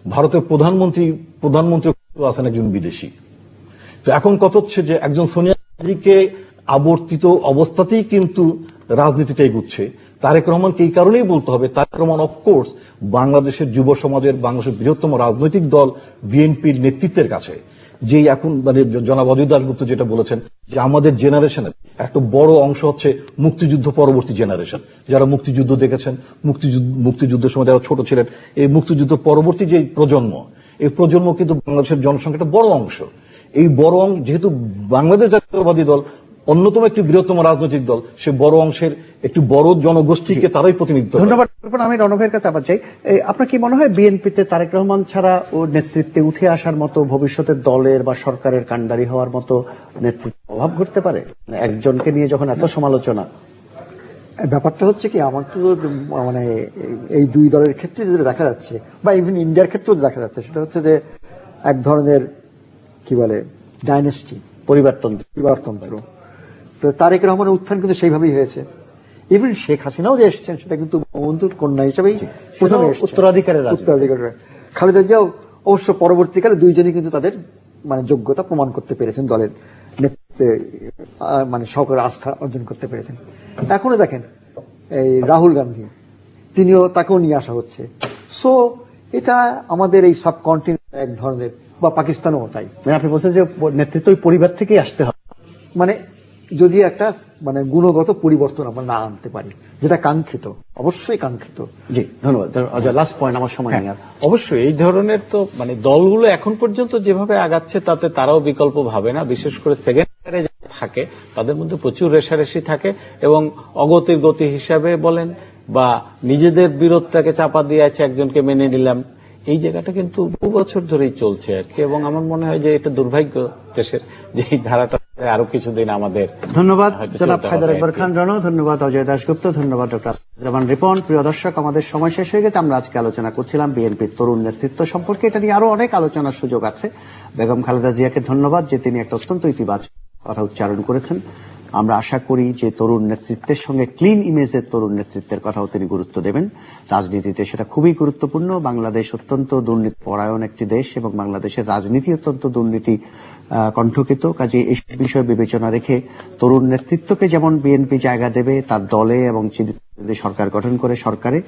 ভারতের প্রধানমন্ত্রী আছেন একজন বিদেশি। তো এখন কথা হচ্ছে যে একজন সোনিয়া গান্ধীকে আবর্তিত অবস্থাতেই কিন্তু রাজনীতিটা এগুচ্ছে। তারেক রহমানকে এই কারণেই বলতে হবে, তারেক রহমান অফকোর্স বাংলাদেশের যুব সমাজের, বাংলাদেশের বৃহত্তম রাজনৈতিক দল বিএনপির নেতৃত্বের কাছে, যে এখন মানে জনাব অজয় দাশগুপ্ত যেটা বলেছেন যে আমাদের জেনারেশনের একটা বড় অংশ হচ্ছে মুক্তিযুদ্ধ পরবর্তী জেনারেশন, যারা মুক্তিযুদ্ধ দেখেছেন, মুক্তিযুদ্ধের সময় যারা ছোট ছিলেন, এই মুক্তিযুদ্ধ পরবর্তী যে প্রজন্ম, এই প্রজন্ম কিন্তু বাংলাদেশের জনসংখ্যার বড় অংশ। এই বড় অংশ যেহেতু বাংলাদেশ জাতীয়তাবাদী দল অন্যতম একটি বৃহত্তম রাজনৈতিক দল, সে বড় অংশের একটি বড় জনগোষ্ঠীকে তারাই প্রতিনিধিত্ব করে। ধন্যবাদ। আমি রণবের কাছে আবার চাই, আপনার কি মনে হয় বিএনপিতে তারেক রহমান ছাড়া ও নেতৃত্বে উঠে আসার মতো ভবিষ্যতে দলের বা সরকারের কাণ্ডারি হওয়ার মতো নেতৃত্ব অভাব ঘটতে পারে একজনকে নিয়ে যখন এত সমালোচনা? ব্যাপারটা হচ্ছে কি, আমার তো মানে এই দুই দলের ক্ষেত্রে যেটা দেখা যাচ্ছে বা ইভেন ইন্ডিয়ার ক্ষেত্রেও দেখা যাচ্ছে, সেটা হচ্ছে যে এক ধরনের কি বলে ডাইনেস্টি, পরিবারতন্ত্র। তো তারেক রহমানের উত্থান কিন্তু সেইভাবেই হয়েছে। ইভেন শেখ হাসিনাও যে এসেছেন সেটা কিন্তু বঙ্গবন্ধুর কন্যা হিসেবেই প্রথমে উত্তরাধিকারের। খালেদা জিয়াও অবশ্য পরবর্তীকালে দুইজনই কিন্তু তাদের মানে যোগ্যতা প্রমাণ করতে পেরেছেন, দলের নেতৃত্বে মানে সকলের আস্থা অর্জন করতে পেরেছেন। এখনো দেখেন এই রাহুল গান্ধী, তাকেও নিয়ে আসা হচ্ছে। সো এটা আমাদের এই সাবকন্টিনেন্ট এক ধরনের, বা পাকিস্তানও তাই। আপনি বলছেন যে নেতৃত্ব ওই পরিবার থেকেই আসতে হবে, মানে যদি একটা মানে গুণগত পরিবর্তন আমরা না আনতে পারি, যেটা কাঙ্ক্ষিত, অবশ্যই কাঙ্ক্ষিত। জি ধন্যবাদ। লাস্ট পয়েন্ট, আমার সময় নেই আর। অবশ্যই এই ধরনের তো মানে দলগুলো এখন পর্যন্ত যেভাবে আগাচ্ছে তাতে তারাও বিকল্প ভাবে না। বিশেষ করে সেকেন্ড ইয়ারে যারা থাকে তাদের মধ্যে প্রচুর রেষারেষি থাকে, এবং অগতির গতি হিসাবে বলেন বা নিজেদের বিরোধটাকে চাপা দিয়ে আছে একজনকে মেনে নিলাম, এই জায়গাটা কিন্তু বহু বছর ধরেই চলছে আর কি। এবং আমার মনে হয় যে এটা দুর্ভাগ্য দেশের, যে এই ধারাটা আরো কিছুদিন আমাদের। ধন্যবাদ জনাব হায়দার আকবর খান রণ, ধন্যবাদ অজয় দাশগুপ্ত, ধন্যবাদ ডক্টর জামান রিপন। প্রিয় দর্শক, আমাদের সময় শেষ হয়ে গেছে। আমরা আজকে আলোচনা করছিলাম বিএনপির তরুণ নেতৃত্ব সম্পর্কে। এটা নিয়ে আরো অনেক আলোচনার সুযোগ আছে। বেগম খালেদা জিয়াকে ধন্যবাদ যে তিনি একটা অত্যন্ত ইতিবাচক কথা উচ্চারণ করেছেন। আমরা আশা করি যে তরুণ নেতৃত্বের সঙ্গে ক্লিন ইমেজের তরুণ নেতৃত্বের কথাও তিনি গুরুত্ব দেবেন। রাজনীতিতে সেটা খুবই গুরুত্বপূর্ণ। বাংলাদেশ অত্যন্ত দুর্নীতি পরায়ণ একটি দেশ, এবং বাংলাদেশের রাজনীতি অত্যন্ত দুর্নীতি কণ্ঠকিত। কাজে এই বিষয় বিবেচনা রেখে তরুণ নেতৃত্বকে যেমন বিএনপি জায়গা দেবে তার দলে, এবং যদি সরকার গঠন করে সরকারে,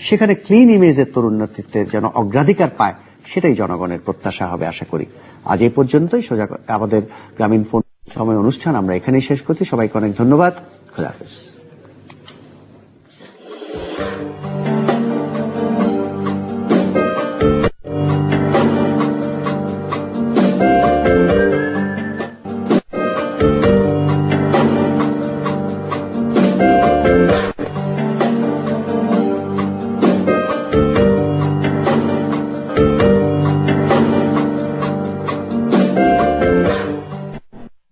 সেখানে ক্লিন ইমেজের তরুণ নেতৃত্বের যেন অগ্রাধিকার পায়, সেটাই জনগণের প্রত্যাশা হবে আশা করি। আজ এই পর্যন্তই। সোজা আমাদের গ্রামীণ ফোন সময় অনুষ্ঠান আমরা এখানেই শেষ করছি। সবাইকে অনেক ধন্যবাদ। খোদা হাফেজ।